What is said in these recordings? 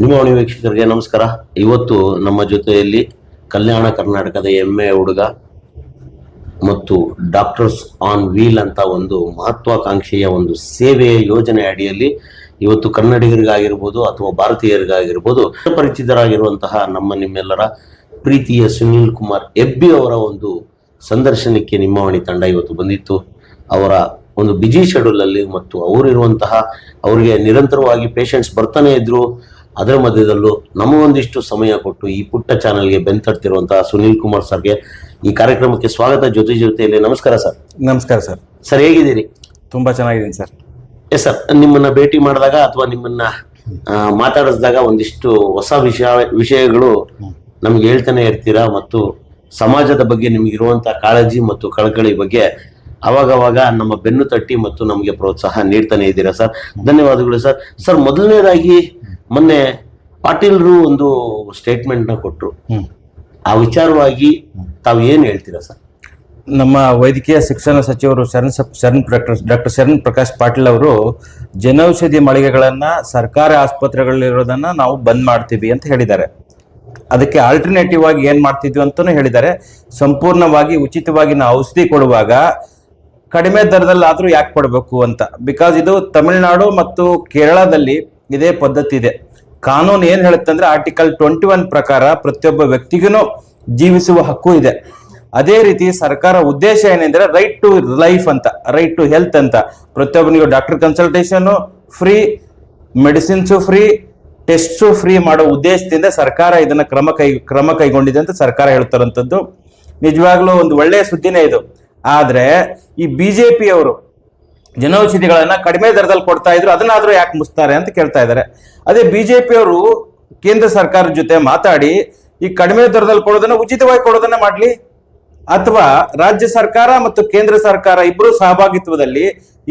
ನಿಮ್ಮವಣಿ ವೀಕ್ಷಕರಿಗೆ ನಮಸ್ಕಾರ. ಇವತ್ತು ನಮ್ಮ ಜೊತೆಯಲ್ಲಿ ಕಲ್ಯಾಣ ಕರ್ನಾಟಕದ ಹೆಮ್ಮೆಯ ಹುಡುಗ ಮತ್ತು ಡಾಕ್ಟರ್ಸ್ ಆನ್ ವೀಲ್ ಅಂತ ಒಂದು ಮಹತ್ವಾಕಾಂಕ್ಷೆಯ ಒಂದು ಸೇವೆಯ ಯೋಜನೆ ಅಡಿಯಲ್ಲಿ ಇವತ್ತು ಕನ್ನಡಿಗರಿಗಾಗಿರ್ಬೋದು ಅಥವಾ ಭಾರತೀಯರಿಗಾಗಿರ್ಬೋದು ಪರಿಚಿತರಾಗಿರುವಂತಹ ನಿಮ್ಮೆಲ್ಲರ ಪ್ರೀತಿಯ ಸುನೀಲ್ ಕುಮಾರ್ ಎಬ್ಬಿ ಅವರ ಒಂದು ಸಂದರ್ಶನಕ್ಕೆ ನಿಮ್ಮವಣಿ ತಂಡ ಇವತ್ತು ಬಂದಿತ್ತು. ಅವರ ಒಂದು ಬಿಜಿ ಶೆಡ್ಯೂಲ್ ಅಲ್ಲಿ ಮತ್ತು ಅವರಿರುವಂತಹ ಅವರಿಗೆ ನಿರಂತರವಾಗಿ ಪೇಷಂಟ್ಸ್ ಬರ್ತಾನೆ ಇದ್ರು. ಅದರ ಮಧ್ಯದಲ್ಲೂ ನಮಗೊಂದಿಷ್ಟು ಸಮಯ ಕೊಟ್ಟು ಈ ಪುಟ್ಟ ಚಾನಲ್ಗೆ ಬೆಂತಡ್ತಿರುವಂತಹ ಸುನೀಲ್ ಕುಮಾರ್ ಸರ್ಗೆ ಈ ಕಾರ್ಯಕ್ರಮಕ್ಕೆ ಸ್ವಾಗತ. ಜೊತೆಯಲ್ಲಿ ನಮಸ್ಕಾರ ಸರ್. ನಮಸ್ಕಾರ ಸರ್. ಸರ್, ಹೇಗಿದ್ದೀರಿ? ತುಂಬಾ ಚೆನ್ನಾಗಿದ್ದೀನಿ ಸರ್. ಎಸ್ ಸರ್, ನಿಮ್ಮನ್ನ ಭೇಟಿ ಮಾಡಿದಾಗ ಅಥವಾ ನಿಮ್ಮನ್ನ ಮಾತಾಡಿಸಿದಾಗ ಒಂದಿಷ್ಟು ಹೊಸ ವಿಷಯಗಳು ನಮ್ಗೆ ಹೇಳ್ತಾನೆ ಇರ್ತೀರಾ ಮತ್ತು ಸಮಾಜದ ಬಗ್ಗೆ ನಿಮ್ಗಿರುವಂತಹ ಕಾಳಜಿ ಮತ್ತು ಕಳಕಳಿ ಬಗ್ಗೆ ಅವಾಗವಾಗ ನಮ್ಮ ಬೆನ್ನು ತಟ್ಟಿ ಮತ್ತು ನಮಗೆ ಪ್ರೋತ್ಸಾಹ ನೀಡ್ತಾನೆ ಇದ್ದೀರಾ ಸರ್. ಧನ್ಯವಾದಗಳು ಸರ್. ಸರ್, ಮೊದಲನೇದಾಗಿ ಮೊನ್ನೆ ಪಾಟೀಲ್ರು ಒಂದು ಸ್ಟೇಟ್ಮೆಂಟ್ ನ ಕೊಟ್ರು. ಆ ವಿಚಾರವಾಗಿ ತಾವು ಏನ್ ಹೇಳ್ತೀರಾ ಸರ್? ನಮ್ಮ ವೈದ್ಯಕೀಯ ಶಿಕ್ಷಣ ಸಚಿವರು ಡಾಕ್ಟರ್ ಶರಣ್ ಪ್ರಕಾಶ್ ಪಾಟೀಲ್ ಅವರು ಜನೌಷಧಿ ಮಳಿಗೆಗಳನ್ನ ಸರ್ಕಾರಿ ಆಸ್ಪತ್ರೆಗಳಲ್ಲಿರೋದನ್ನ ನಾವು ಬಂದ್ ಮಾಡ್ತೀವಿ ಅಂತ ಹೇಳಿದ್ದಾರೆ. ಅದಕ್ಕೆ ಆಲ್ಟರ್ನೇಟಿವ್ ಆಗಿ ಏನ್ ಮಾಡ್ತಿದ್ವಿ ಅಂತಾನು ಹೇಳಿದ್ದಾರೆ. ಸಂಪೂರ್ಣವಾಗಿ ಉಚಿತವಾಗಿ ನಾವು ಔಷಧಿ ಕೊಡುವಾಗ ಕಡಿಮೆ ದರದಲ್ಲಾದ್ರೂ ಯಾಕೆ ಕೊಡಬೇಕು ಅಂತ. ಬಿಕಾಸ್ ಇದು ತಮಿಳುನಾಡು ಮತ್ತು ಕೇರಳದಲ್ಲಿ ಇದೇ ಪದ್ಧತಿ ಇದೆ. ಕಾನೂನು ಏನ್ ಹೇಳುತ್ತಂದ್ರೆ ಆರ್ಟಿಕಲ್ 21 ಪ್ರಕಾರ ಪ್ರತಿಯೊಬ್ಬ ವ್ಯಕ್ತಿಗೂ ಜೀವಿಸುವ ಹಕ್ಕು ಇದೆ. ಅದೇ ರೀತಿ ಸರ್ಕಾರ ಉದ್ದೇಶ ಏನೆಂದ್ರೆ ರೈಟ್ ಟು ಲೈಫ್ ಅಂತ, ರೈಟ್ ಟು ಹೆಲ್ತ್ ಅಂತ. ಪ್ರತಿಯೊಬ್ಬನಿಗೂ doctor consultation free, medicines free, tests free ಮಾಡೋ ಉದ್ದೇಶದಿಂದ ಸರ್ಕಾರ ಇದನ್ನ ಕ್ರಮ ಕೈಗೊಂಡಿದೆ ಅಂತ ಸರ್ಕಾರ ಹೇಳ್ತಾರಂಥದ್ದು ನಿಜವಾಗ್ಲೂ ಒಂದು ಒಳ್ಳೆಯ ಸುದ್ದಿನೇ ಇದು. ಆದ್ರೆ ಈ ಬಿಜೆಪಿ ಅವರು ಜನೌಷಧಿಗಳನ್ನ ಕಡಿಮೆ ದರದಲ್ಲಿ ಕೊಡ್ತಾ ಇದ್ರು, ಅದನ್ನಾದ್ರೂ ಯಾಕೆ ಮುಚ್ತಾರೆ ಅಂತ ಕೇಳ್ತಾ ಇದ್ದಾರೆ. ಅದೇ ಬಿಜೆಪಿ ಅವರು ಕೇಂದ್ರ ಸರ್ಕಾರದ ಜೊತೆ ಮಾತಾಡಿ ಈ ಕಡಿಮೆ ದರದಲ್ಲಿ ಕೊಡೋದನ್ನ ಉಚಿತವಾಗಿ ಕೊಡೋದನ್ನ ಮಾಡ್ಲಿ, ಅಥವಾ ರಾಜ್ಯ ಸರ್ಕಾರ ಮತ್ತು ಕೇಂದ್ರ ಸರ್ಕಾರ ಇಬ್ರು ಸಹಭಾಗಿತ್ವದಲ್ಲಿ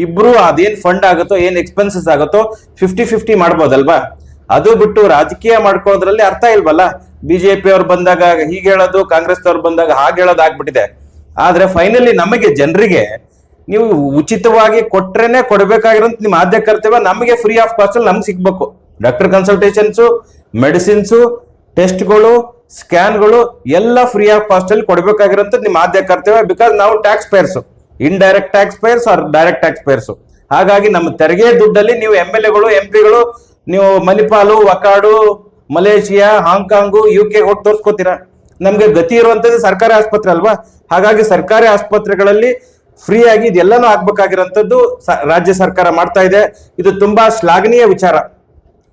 ಇಬ್ರು ಅದೇನ್ ಫಂಡ್ ಆಗುತ್ತೋ ಏನ್ ಎಕ್ಸ್ಪೆನ್ಸಸ್ ಆಗುತ್ತೋ 50-50 ಮಾಡ್ಬೋದಲ್ವಾ? ಅದು ಬಿಟ್ಟು ರಾಜಕೀಯ ಮಾಡ್ಕೊಳ್ಳೋದ್ರಲ್ಲಿ ಅರ್ಥ ಇಲ್ವಲ್ಲ. ಬಿಜೆಪಿ ಅವ್ರು ಬಂದಾಗ ಹೀಗೆ ಹೇಳೋದು, ಕಾಂಗ್ರೆಸ್ ಅವ್ರು ಬಂದಾಗ ಹಾಗೆ ಹೇಳೋದು ಆಗ್ಬಿಟ್ಟಿದೆ. ಆದ್ರೆ ಫೈನಲಿ ನಮಗೆ ಜನರಿಗೆ ನೀವು ಉಚಿತವಾಗಿ ಕೊಟ್ರೇನೆ ಕೊಡ್ಬೇಕಾಗಿರೋಂತ ನಿಮ್ಮ ಆದ್ಯ ಕರ್ತವ್ಯ. ನಮಗೆ ಫ್ರೀ ಆಫ್ ಕಾಸ್ಟ್ ಅಲ್ಲಿ ನಮ್ಗೆ ಸಿಗ್ಬೇಕು. ಡಾಕ್ಟರ್ ಕನ್ಸಲ್ಟೇಷನ್ಸು, ಮೆಡಿಸಿನ್ಸು, ಟೆಸ್ಟ್ಗಳು, ಸ್ಕ್ಯಾನ್ಗಳು ಎಲ್ಲ ಫ್ರೀ ಆಫ್ ಕಾಸ್ಟ್ ಅಲ್ಲಿ ಕೊಡ್ಬೇಕಾಗಿರೋಂಥದ್ದು ನಿಮ್ಮ ಆದ್ಯ ಕರ್ತವ್ಯ. ಬಿಕಾಸ್ ನಾವು tax payers, indirect tax payers or direct tax payers. ಹಾಗಾಗಿ ನಮ್ಮ ತೆರಿಗೆ ದುಡ್ಡಲ್ಲಿ ನೀವು MLAಗಳು, MP ಗಳು, ನೀವು ಮಣಿಪಾಲು, ವಕಾಡು, ಮಲೇಷಿಯಾ, ಹಾಂಗ್ಕಾಂಗು, UK ಹೋಗಿ ತೋರ್ಸ್ಕೋತೀರಾ. ನಮ್ಗೆ ಗತಿ ಇರುವಂತದ್ದು ಸರ್ಕಾರಿ ಆಸ್ಪತ್ರೆ ಅಲ್ವಾ? ಹಾಗಾಗಿ ಸರ್ಕಾರಿ ಆಸ್ಪತ್ರೆಗಳಲ್ಲಿ ಫ್ರೀ ಆಗಿ ಇದೆಲ್ಲಾನು ಆಗ್ಬೇಕಾಗಿರೋಂಥದ್ದು ರಾಜ್ಯ ಸರ್ಕಾರ ಮಾಡ್ತಾ ಇದೆ. ಇದು ತುಂಬಾ ಶ್ಲಾಘನೀಯ ವಿಚಾರ.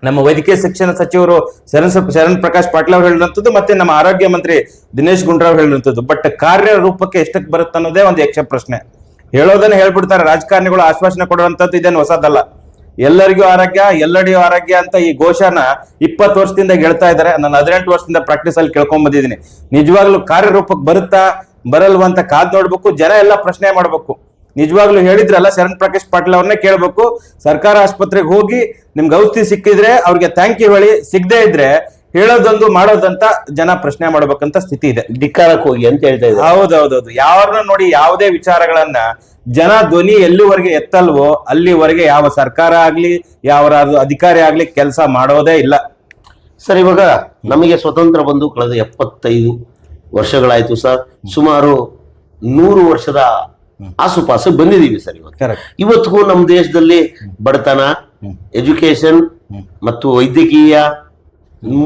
ನಮ್ಮ ವೈದ್ಯಕೀಯ ಶಿಕ್ಷಣ ಸಚಿವರು ಶರಣ್ ಪ್ರಕಾಶ್ ಪಾಟೀಲ್ ಅವರು ಹೇಳಿದಂಥದ್ದು, ಮತ್ತೆ ನಮ್ಮ ಆರೋಗ್ಯ ಮಂತ್ರಿ ದಿನೇಶ್ ಗುಂಡೂರಾವ್ ಹೇಳಿದಂಥದ್ದು. ಬಟ್ ಕಾರ್ಯರೂಪಕ್ಕೆ ಎಷ್ಟಕ್ಕೆ ಬರುತ್ತೆ ಅನ್ನೋದೇ ಒಂದು ಯಕ್ಷ ಪ್ರಶ್ನೆ. ಹೇಳೋದನ್ನ ಹೇಳ್ಬಿಡ್ತಾರೆ ರಾಜಕಾರಣಿಗಳು, ಆಶ್ವಾಸನೆ ಕೊಡುವಂಥದ್ದು ಇದೇನು ಹೊಸದಲ್ಲ. ಎಲ್ಲರಿಗೂ ಆರೋಗ್ಯ, ಎಲ್ಲರಿಗೂ ಆರೋಗ್ಯ ಅಂತ ಈ ಘೋಷನ 20 ವರ್ಷದಿಂದ ಹೇಳ್ತಾ ಇದ್ದಾರೆ. ನಾನು 18 ವರ್ಷದಿಂದ ಪ್ರಾಕ್ಟೀಸ್ ಅಲ್ಲಿ ಕೇಳ್ಕೊಂಡ್ ಬಂದಿದ್ದೀನಿ. ನಿಜವಾಗ್ಲೂ ಕಾರ್ಯರೂಪಕ್ಕೆ ಬರುತ್ತಾ ಬರಲ್ವಾ ಅಂತ ಕಾದ್ ನೋಡ್ಬೇಕು. ಜನ ಎಲ್ಲ ಪ್ರಶ್ನೆ ಮಾಡ್ಬೇಕು. ನಿಜವಾಗ್ಲೂ ಹೇಳಿದ್ರಲ್ಲ ಶರಣ್ ಪ್ರಕಾಶ್ ಪಾಟೀಲ್ ಅವ್ರನ್ನೇ ಕೇಳ್ಬೇಕು. ಸರ್ಕಾರ ಆಸ್ಪತ್ರೆಗೆ ಹೋಗಿ ನಿಮ್ಗೆ ಔಷಧಿ ಸಿಕ್ಕಿದ್ರೆ ಅವ್ರಿಗೆ ಥ್ಯಾಂಕ್ ಯು ಹೇಳಿ, ಸಿಗದೆ ಇದ್ರೆ ಹೇಳೋದೊಂದು ಮಾಡೋದಂತ ಜನ ಪ್ರಶ್ನೆ ಮಾಡ್ಬೇಕಂತ ಸ್ಥಿತಿ ಇದೆ. ಧಿಕ್ಕಾರಕ್ಕೆ ಹೋಗಿ ಅಂತ ಹೇಳ್ತಾ ಇದ್ದಾರೆ. ಹೌದೌದೌದು. ಯಾರನ್ನ ನೋಡಿ ಯಾವುದೇ ವಿಚಾರಗಳನ್ನ ಜನ ಧ್ವನಿ ಎಲ್ಲಿವರೆಗೆ ಎತ್ತಲ್ವೋ ಅಲ್ಲಿವರೆಗೆ ಯಾವ ಸರ್ಕಾರ ಆಗ್ಲಿ ಯಾವ ಅಧಿಕಾರಿ ಆಗ್ಲಿ ಕೆಲಸ ಮಾಡೋದೇ ಇಲ್ಲ. ಸರ್, ಇವಾಗ ನಮಗೆ ಸ್ವತಂತ್ರ ಬಂದು ಕಳೆದ 75 ವರ್ಷಗಳಾಯ್ತು ಸರ್. ಸುಮಾರು 100 ವರ್ಷದ ಆಸುಪಾಸು ಬಂದಿದ್ದೀವಿ ಸರ್. ಇವತ್ತಿಗೂ ನಮ್ಮ ದೇಶದಲ್ಲಿ ಬಡತನ, ಎಜುಕೇಶನ್ ಮತ್ತು ವೈದ್ಯಕೀಯ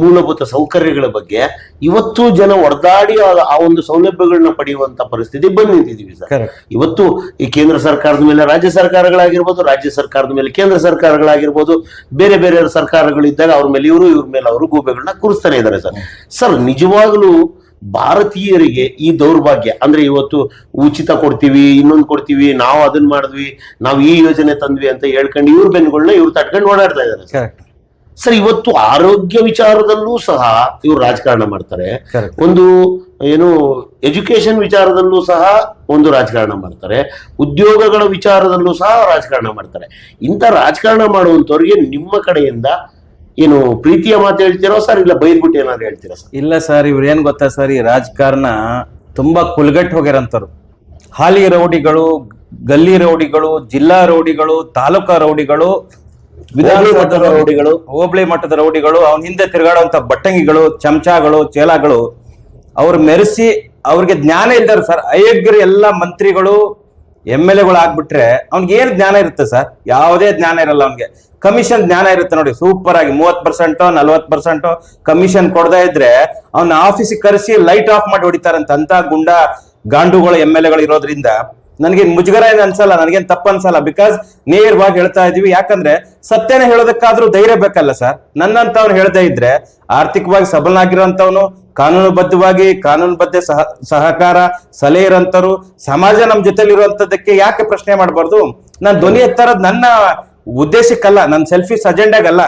ಮೂಲಭೂತ ಸೌಕರ್ಯಗಳ ಬಗ್ಗೆ ಇವತ್ತು ಜನ ಹೊಡೆದಾಡಿ ಆ ಒಂದು ಸೌಲಭ್ಯಗಳನ್ನ ಪಡೆಯುವಂತ ಪರಿಸ್ಥಿತಿ ಬಂದು ನಿಂತಿದ್ದೀವಿ ಸರ್. ಇವತ್ತು ಈ ಕೇಂದ್ರ ಸರ್ಕಾರದ ಮೇಲೆ ರಾಜ್ಯ ಸರ್ಕಾರಗಳಾಗಿರ್ಬೋದು, ರಾಜ್ಯ ಸರ್ಕಾರದ ಮೇಲೆ ಕೇಂದ್ರ ಸರ್ಕಾರಗಳಾಗಿರ್ಬೋದು, ಬೇರೆ ಬೇರೆ ಸರ್ಕಾರಗಳಿದ್ದಾಗ ಅವ್ರ ಮೇಲೆ ಇವ್ರ ಮೇಲೆ ಅವರು ಗೂಬೆಗಳನ್ನ ಕೂರಿಸ್ತಾನೆ ಇದ್ದಾರೆ ಸರ್. ಸರ್, ನಿಜವಾಗ್ಲೂ ಭಾರತೀಯರಿಗೆ ಈ ದೌರ್ಭಾಗ್ಯ ಅಂದ್ರೆ ಇವತ್ತು ಉಚಿತ ಕೊಡ್ತೀವಿ, ಇನ್ನೊಂದು ಕೊಡ್ತೀವಿ, ನಾವು ಅದನ್ನ ಮಾಡಿದ್ವಿ, ನಾವು ಈ ಯೋಜನೆ ತಂದ್ವಿ ಅಂತ ಹೇಳ್ಕೊಂಡು ಇವ್ರ ಬೆನ್ನುಗಳನ್ನ ಇವ್ರು ತಟ್ಕೊಂಡು ಓಡಾಡ್ತಾ ಇದ್ದಾರೆ ಸರ್. ಇವತ್ತು ಆರೋಗ್ಯ ವಿಚಾರದಲ್ಲೂ ಸಹ ಇವ್ರು ರಾಜಕಾರಣ ಮಾಡ್ತಾರೆ. ಒಂದು ಏನು ಎಜುಕೇಶನ್ ವಿಚಾರದಲ್ಲೂ ಸಹ ಒಂದು ರಾಜಕಾರಣ ಮಾಡ್ತಾರೆ, ಉದ್ಯೋಗಗಳ ವಿಚಾರದಲ್ಲೂ ಸಹ ರಾಜಕಾರಣ ಮಾಡ್ತಾರೆ. ಇಂಥ ರಾಜಕಾರಣ ಮಾಡುವಂತವ್ರಿಗೆ ನಿಮ್ಮ ಕಡೆಯಿಂದ ಏನು ಪ್ರೀತಿಯ ಮಾತು ಹೇಳ್ತೀರೋ ಸರ್, ಇಲ್ಲ ಬೈದ್ಬಿಟ್ಟು ಏನಾದ್ರು ಹೇಳ್ತೀರಾ ಸರ್? ಇಲ್ಲ ಸರ್, ಇವ್ರು ಏನ್ ಗೊತ್ತಾ ಸರ್, ಈ ರಾಜಕಾರಣ ತುಂಬಾ ಕುಲ್ಗಟ್ಟು ಹೋಗ್ಯಾರಂತವ್ರು. ಹಾಲಿ ರೌಡಿಗಳು, ಗಲ್ಲಿ ರೌಡಿಗಳು, ಜಿಲ್ಲಾ ರೌಡಿಗಳು, ತಾಲೂಕಾ ರೌಡಿಗಳು ವಿಧಾನಸೌಧದ ರೌಡಿಗಳು, ಹೋಬಳಿ ಮಟ್ಟದ ರೌಡಿಗಳು, ಅವನ ಹಿಂದೆ ತಿರುಗಾಡುವಂತ ಬಟ್ಟಂಗಿಗಳು, ಚಮಚಾಗಳು, ಚೇಲಾಗಳು, ಅವ್ರು ಮೆರೆಸಿ ಅವ್ರಿಗೆ ಜ್ಞಾನ ಇಲ್ದಾರ ಸರ್. ಅಯೋಗ್ಯರು ಎಲ್ಲ ಮಂತ್ರಿಗಳು MLA ಆಗ್ಬಿಟ್ರೆ ಅವ್ನಿಗೆ ಏನ್ ಜ್ಞಾನ ಇರುತ್ತೆ ಸರ್? ಯಾವುದೇ ಜ್ಞಾನ ಇರಲ್ಲ ಅವ್ನಿಗೆ. ಕಮಿಷನ್ ಜ್ಞಾನ ಇರುತ್ತೆ ನೋಡಿ, ಸೂಪರ್ ಆಗಿ 30% 40% ಕಮಿಷನ್ ಕೊಡದೇ ಇದ್ರೆ ಅವ್ನ ಆಫೀಸಿಗೆ ಕರೆಸಿ ಲೈಟ್ ಆಫ್ ಮಾಡಿ ಹೊಡಿತಾರಂತ. ಅಂತ ಗುಂಡ ಗಾಂಡುಗಳು MLA ಇರೋದ್ರಿಂದ ನನಗೆ ಮುಜುಗರ ಏನು ಅನ್ಸಲ್ಲ, ನನಗೇನ್ ತಪ್ಪು ಅನ್ಸಲ್ಲ. ಬಿಕಾಸ್ ನೇರವಾಗಿ ಹೇಳ್ತಾ ಇದೀವಿ. ಯಾಕಂದ್ರೆ ಸತ್ಯನ ಹೇಳೋದಕ್ಕಾದ್ರೂ ಧೈರ್ಯ ಬೇಕಲ್ಲ ಸರ್. ನನ್ನಂತವ್ನು ಹೇಳ್ದೇ ಇದ್ರೆ, ಆರ್ಥಿಕವಾಗಿ ಸಬಲನಾಗಿರೋಂಥವ್ನು, ಕಾನೂನುಬದ್ಧವಾಗಿ ಕಾನೂನುಬದ್ಧ ಸಹಕಾರ ಸಲಹೆ ಇರೋಂಥವ್ರು, ಸಮಾಜ ನಮ್ ಜೊತೆಲಿ ಇರುವಂತದಕ್ಕೆ ಯಾಕೆ ಪ್ರಶ್ನೆ ಮಾಡಬಾರ್ದು? ನಾನು ಧ್ವನಿ ಎತ್ತರದ್ ನನ್ನ ಉದ್ದೇಶಕ್ಕಲ್ಲ, ನನ್ನ ಸೆಲ್ಫಿಶ್ ಅಜೆಂಡಾಗಲ್ಲ,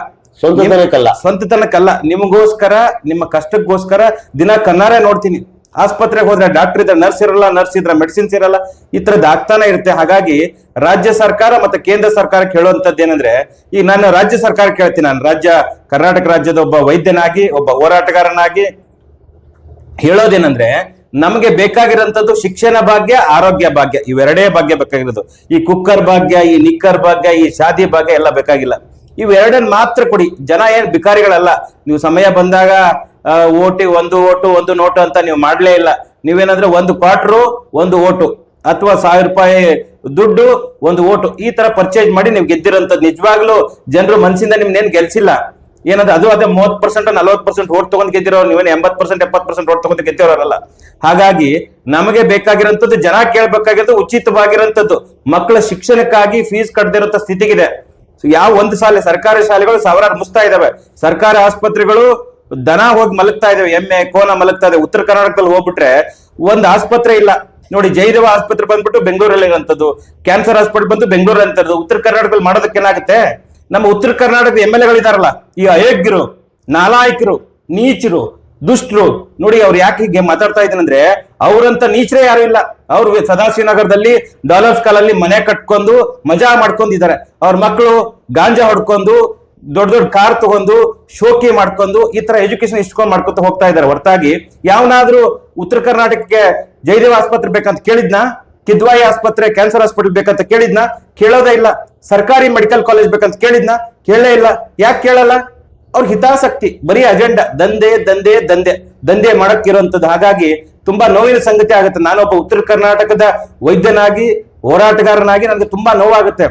ಸ್ವಂತತನಕ್ಕಲ್ಲ. ನಿಮಗೋಸ್ಕರ, ನಿಮ್ಮ ಕಷ್ಟಕ್ಕೋಸ್ಕರ ದಿನ ಕಣ್ಣಾರೆ ನೋಡ್ತೀನಿ. ಆಸ್ಪತ್ರೆಗೆ ಹೋದ್ರೆ ಡಾಕ್ಟರ್ ಇದ್ರೆ ನರ್ಸ್ ಇರಲ್ಲ, ನರ್ಸ್ ಇದ್ರೆ ಮೆಡಿಸಿನ್ಸ್ ಇರಲ್ಲ, ಈ ತರದ್ ಆಗ್ತಾನೆ ಇರುತ್ತೆ. ಹಾಗಾಗಿ ರಾಜ್ಯ ಸರ್ಕಾರ ಮತ್ತೆ ಕೇಂದ್ರ ಸರ್ಕಾರಕ್ಕೆ ಹೇಳುವಂತದ್ದು ಏನಂದ್ರೆ, ಈಗ ನಾನು ರಾಜ್ಯ ಸರ್ಕಾರ ಕೇಳ್ತೀನಿ, ನಾನು ಕರ್ನಾಟಕ ರಾಜ್ಯದ ಒಬ್ಬ ವೈದ್ಯನಾಗಿ, ಒಬ್ಬ ಹೋರಾಟಗಾರನಾಗಿ ಹೇಳೋದೇನಂದ್ರೆ, ನಮಗೆ ಬೇಕಾಗಿರೋಂಥದ್ದು ಶಿಕ್ಷಣ ಭಾಗ್ಯ, ಆರೋಗ್ಯ ಭಾಗ್ಯ, ಇವೆರಡೇ ಭಾಗ್ಯ ಬೇಕಾಗಿರೋದು. ಈ ಕುಕ್ಕರ್ ಭಾಗ್ಯ, ಈ ನಿಕ್ಕರ್ ಭಾಗ್ಯ, ಈ ಶಾದಿ ಭಾಗ್ಯ ಎಲ್ಲ ಬೇಕಾಗಿಲ್ಲ. ಇವೆರಡನ್ನ ಮಾತ್ರ ಕೊಡಿ. ಜನ ಏನ್ ಬಿಕಾರಿಗಳಲ್ಲ. ನೀವು ಸಮಯ ಬಂದಾಗ ಒಂದು ಓಟು ನೋಟು ಅಂತ ನೀವು ಮಾಡ್ಲೇ ಇಲ್ಲ. ನೀವೇನಂದ್ರೆ 1 ಕ್ವಾರ್ಟರು 1 ಓಟು, ಅಥವಾ 1000 ರೂಪಾಯಿ ದುಡ್ಡು 1 ಓಟು, ಈ ತರ ಪರ್ಚೇಸ್ ಮಾಡಿ ನೀವು ಗೆದ್ದಿರೋಂಥದ್ದು. ನಿಜವಾಗ್ಲೂ ಜನರು ಮನಸ್ಸಿಂದ ನಿಮ್ನೇನ್ ಗೆಲ್ಸಿಲ್ಲ. ಏನಂದ್ರೆ ಅದು ಅದೇ 30% 40% ಓಟ್ ತಗೊಂಡ್ ಗೆದ್ದಿರೋರು, ನೀವೇನು 80% 70% ಓಟ್ ತಗೊಂಡು ಗೆದ್ದಿರೋರಲ್ಲ. ಹಾಗಾಗಿ ನಮಗೆ ಬೇಕಾಗಿರೋಂಥದ್ದು, ಜನ ಕೇಳ್ಬೇಕಾಗಿರೋದು ಉಚಿತವಾಗಿರೋಂಥದ್ದು. ಮಕ್ಕಳ ಶಿಕ್ಷಣಕ್ಕಾಗಿ ಫೀಸ್ ಕಟ್ಟದಿರೋ ಸ್ಥಿತಿಗಿದೆ. ಯಾವ ಒಂದು ಸರ್ಕಾರಿ ಶಾಲೆಗಳು ಸಾವಿರಾರು ಮುಸ್ತಾ ಇದಾವೆ. ಸರ್ಕಾರಿ ಆಸ್ಪತ್ರೆಗಳು ದನ ಹೋಗಿ ಮಲಗ್ತಾ ಇದಾವೆ, ಎಮ್ಮೆ ಕೋನ ಮಲಗ್ತಾ ಇದೆ. ಉತ್ತರ ಕರ್ನಾಟಕದಲ್ಲಿ ಹೋಗ್ಬಿಟ್ರೆ ಒಂದು ಆಸ್ಪತ್ರೆ ಇಲ್ಲ ನೋಡಿ. ಜಯದೇವ ಆಸ್ಪತ್ರೆ ಬಂದ್ಬಿಟ್ಟು ಬೆಂಗಳೂರಲ್ಲಿ ಇರೋಂಥದ್ದು, ಕ್ಯಾನ್ಸರ್ ಹಾಸ್ಪಿಟಲ್ ಬಂದು ಬೆಂಗಳೂರಲ್ಲಿ ಅಂತದ್ದು. ಉತ್ತರ ಕರ್ನಾಟಕದಲ್ಲಿ ಮಾಡೋದಕ್ಕೆ ಏನಾಗುತ್ತೆ? ನಮ್ಮ ಉತ್ತರ ಕರ್ನಾಟಕದ MLAಗಳಿದಾರಲ್ಲ, ಈ ಅಯೋಗ್ಯರು, ನಾಲಾಯಕರು, ನೀಚರು, ದುಷ್ಟರು ನೋಡಿ. ಅವ್ರು ಯಾಕೆ ಹೀಗೆ ಮಾತಾಡ್ತಾ ಇದ್ದೀನಂದ್ರೆ, ಅವ್ರಂತ ನೀಚರೇ ಯಾರು ಇಲ್ಲ. ಅವ್ರು ಸದಾಶಿವನಗರದಲ್ಲಿ ಡಾಲರ್ಸ್ ಕಾಲಲ್ಲಿ ಮನೆ ಕಟ್ಕೊಂಡು ಮಜಾ ಮಾಡ್ಕೊಂಡಿದ್ದಾರೆ. ಅವ್ರ ಮಕ್ಕಳು ಗಾಂಜಾ ಹೊಡ್ಕೊಂಡು, ದೊಡ್ಡ ದೊಡ್ಡ ಕಾರ್ ತಗೊಂಡು, ಶೋಕಿ ಮಾಡ್ಕೊಂಡು, ಈ ತರ ಎಜುಕೇಶನ್ ಇಸ್ಕೊಂಡ್ ಮಾಡ್ಕೊತ ಹೋಗ್ತಾ ಇದ್ದಾರೆ. ಹೊರತಾಗಿ ಯಾವನಾದ್ರೂ ಉತ್ತರ ಕರ್ನಾಟಕಕ್ಕೆ ಜಯದೇವ ಆಸ್ಪತ್ರೆ ಬೇಕಂತ ಕೇಳಿದ್ನಾ? ಕಿದ್ವಾಯಿ ಆಸ್ಪತ್ರೆ, ಕ್ಯಾನ್ಸರ್ ಹಾಸ್ಪಿಟಲ್ ಬೇಕಂತ ಕೇಳಿದ್ನಾ? ಕೇಳೋದೇ ಇಲ್ಲ. ಸರ್ಕಾರಿ ಮೆಡಿಕಲ್ ಕಾಲೇಜ್ ಬೇಕಂತ ಕೇಳಿದ್ನಾ? ಕೇಳೇ ಇಲ್ಲ. ಯಾಕೆ ಕೇಳಲ್ಲ? ಅವ್ರ ಹಿತಾಸಕ್ತಿ, ಬರೀ ಅಜೆಂಡಾ, ದಂಧೆ ದಂಧೆ ದಂಧೆ ದಂಧೆ ಮಾಡಕ್ಕಿರುವಂತದ್ದು. ಹಾಗಾಗಿ ತುಂಬಾ ನೋವಿನ ಸಂಗತಿ ಆಗುತ್ತೆ. ನಾನೊಬ್ಬ ಉತ್ತರ ಕರ್ನಾಟಕದ ವೈದ್ಯನಾಗಿ, ಹೋರಾಟಗಾರನಾಗಿ ನನಗೆ ತುಂಬಾ ನೋವಾಗುತ್ತೆ.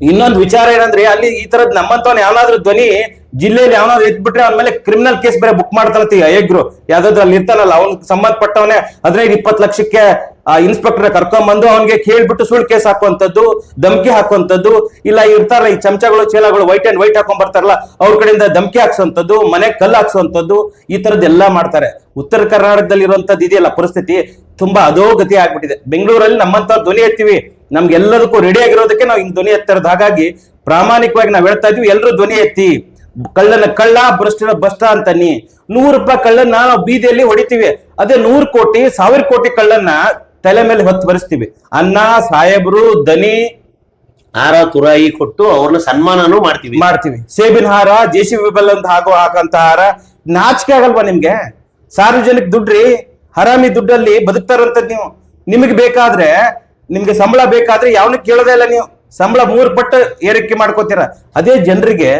ಇನ್ನೊಂದು ವಿಚಾರ ಏನಂದ್ರೆ, ಅಲ್ಲಿ ಈ ತರದ್ ನಮ್ಮಂತವನ್ ಯಾವನಾದ್ರೂ ಧ್ವನಿ ಜಿಲ್ಲೆಯಲ್ಲಿ ಯಾವನಾದ್ರು ಎತ್ಬಿಟ್ರೆ ಅವ್ನ ಮೇಲೆ ಕ್ರಿಮಿನಲ್ ಕೇಸ್ ಬೇರೆ ಬುಕ್ ಮಾಡ್ತಾನಂತ ಈ ಅಯೋಗ್ಯರು. ಯಾವ್ದಾದ್ರು ಅಲ್ಲಿ ಇರ್ತಾನಲ್ಲ, ಅವ್ನ್ ಸಂಬಂಧಪಟ್ಟವನೇ 15-20 ಲಕ್ಷಕ್ಕೆ ಇನ್ಸ್ಪೆಕ್ಟರ್ ಕರ್ಕೊಂಡ್ಬಂದು ಅವನ್ಗೆ ಕೇಳ್ಬಿಟ್ಟು ಸುಳ್ಳು ಕೇಸ್ ಹಾಕುವಂತದ್ದು, ಧಮಕಿ ಹಾಕುವಂತದ್ದು. ಇಲ್ಲ ಇರ್ತಾರಲ್ಲ ಈ ಚಮಚಗಳು, ಚೇಲಾಗಳು, ವೈಟ್ ಅಂಡ್ ವೈಟ್ ಹಾಕೊಂಡ್ ಬರ್ತಾರಲ್ಲ, ಅವ್ರ ಕಡೆಯಿಂದ ಧಮಕಿ ಹಾಕ್ಸುವಂತದ್ದು, ಮನೆ ಕಲ್ಲು ಹಾಕ್ಸುವಂತದ್ದು, ಈ ತರದ್ದೆಲ್ಲ ಮಾಡ್ತಾರೆ. ಉತ್ತರ ಕರ್ನಾಟಕದಲ್ಲಿ ಇರುವಂತದ್ದು ಇದೆಯಲ್ಲ ಪರಿಸ್ಥಿತಿ, ತುಂಬಾ ಅಧೋಗತಿ ಆಗ್ಬಿಟ್ಟಿದೆ. ಬೆಂಗಳೂರಲ್ಲಿ ನಮ್ಮಂತ ಧ್ವನಿ ಎತ್ತೀವಿ, ನಮ್ಗೆಲ್ಲದಕ್ಕೂ ರೆಡಿ ಆಗಿರೋದಕ್ಕೆ ನಾವು ಹಿಂಗ್ ಧ್ವನಿ ಎತ್ತಿರೋದು. ಹಾಗಾಗಿ ಪ್ರಾಮಾಣಿಕವಾಗಿ ನಾವ್ ಹೇಳ್ತಾ ಇದೀವಿ, ಎಲ್ಲರೂ ಧ್ವನಿ ಎತ್ತಿ. ಕಳ್ಳನ ಕಳ್ಳ, ಭ್ರಷ್ಟನ ಭ್ರಷ್ಟ ಅಂತಾನಿ. 100 ರೂಪಾಯಿ ಕಳ್ಳನ್ನ ನಾವು ಬೀದಿಯಲ್ಲಿ ಹೊಡಿತೀವಿ. ಅದೇ 100 ಕೋಟಿ 1000 ಕೋಟಿ ಕಳ್ಳನ್ನ ತಲೆ ಮೇಲೆ ಹೊತ್ತು ಬರೆಸ್ತೀವಿ. ಅನ್ನ ಸಾಹೇಬರು ದನಿ ಹಾರ ತುರಾಯಿ ಕೊಟ್ಟು ಅವ್ರನ್ನ ಸನ್ಮಾನನೂ ಮಾಡ್ತೀವಿ. ಸೇಬಿನ ಹಾರ, JCB ಬೆಲ್ ಅಂತ ಹಾಕಂತ ಹಾರ. ನಾಚಿಕೆ ಆಗಲ್ವಾ ನಿಮ್ಗೆ? ಸಾರ್ವಜನಿಕ ದುಡ್ಡ್ರಿ, ಹರಾಮಿ ದುಡ್ಡಲ್ಲಿ ಬದುಕ್ತಾರಂತದ್ ನೀವು. ನಿಮಗೆ ಬೇಕಾದ್ರೆ, ನಿಮ್ಗೆ ಸಂಬಳ ಬೇಕಾದ್ರೆ ಯಾವನು ಕೇಳೋದೇ ಇಲ್ಲ. ನೀವು ಸಂಬಳ 3 ಪಟ್ಟು ಏರಿಕೆ ಮಾಡ್ಕೋತೀರ. ಅದೇ ಜನರಿಗೆ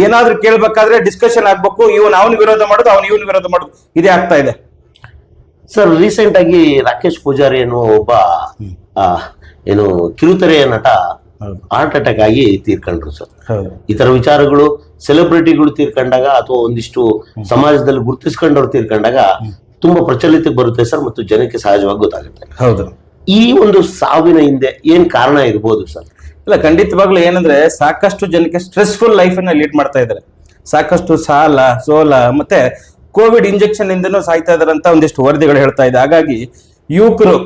ಏನಾದ್ರೂ ಕೇಳ್ಬೇಕಾದ್ರೆ ಡಿಸ್ಕಷನ್ ಆಗ್ಬೇಕು. ಅವನು ವಿರೋಧ ಮಾಡೋದು, ಇವನು ವಿರೋಧ ಮಾಡೋದು, ಇದೇ ಆಗ್ತಾ ಇದೆ. ಸರ್, ರೀಸೆಂಟ್ ಆಗಿ ರಾಕೇಶ್ ಪೂಜಾರಿ ಅನ್ನೋ ಒಬ್ಬ ಕಿರುತೆರೆಯ ನಟ ಹಾರ್ಟ್ ಅಟ್ಯಾಕ್ ಆಗಿ ತೀರ್ಕೊಂಡ್ರು ಸರ್. ಈ ತರ ವಿಚಾರಗಳು ಸೆಲೆಬ್ರಿಟಿಗಳು ತೀರ್ಕೊಂಡಾಗ, ಅಥವಾ ಒಂದಿಷ್ಟು ಸಮಾಜದಲ್ಲಿ ಗುರುತಿಸ್ಕೊಂಡವ್ರು ತೀರ್ಕೊಂಡಾಗ ತುಂಬಾ ಪ್ರಚಲಿತಕ್ಕೆ ಬರುತ್ತೆ ಸರ್, ಮತ್ತು ಜನಕ್ಕೆ ಸಹಜವಾಗಿ ಗೊತ್ತಾಗುತ್ತೆ. ಹೌದು. ಈ ಒಂದು ಸಾವಿನ ಹಿಂದೆ ಏನ್ ಕಾರಣ ಇರ್ಬೋದು ಸರ್? ಇಲ್ಲ, ಖಂಡಿತವಾಗ್ಲೂ ಏನಂದ್ರೆ, ಸಾಕಷ್ಟು ಜನಕ್ಕೆ ಸ್ಟ್ರೆಸ್ಫುಲ್ ಲೈಫ್ ಅನ್ನ ಲೀಡ್ ಮಾಡ್ತಾ ಇದ್ದಾರೆ. ಸಾಕಷ್ಟು ಸಾಲ ಸೋಲ ಮತ್ತೆ ಕೋವಿಡ್ ಇಂಜೆಕ್ಷನ್ ಇಂದನೂ ಸಾಯ್ತಾ ಇದಾರೆ ಅಂತ ಒಂದಿಷ್ಟು ವರದಿಗಳು ಹೇಳ್ತಾ ಇದೆ. ಹಾಗಾಗಿ ಯುವಕರು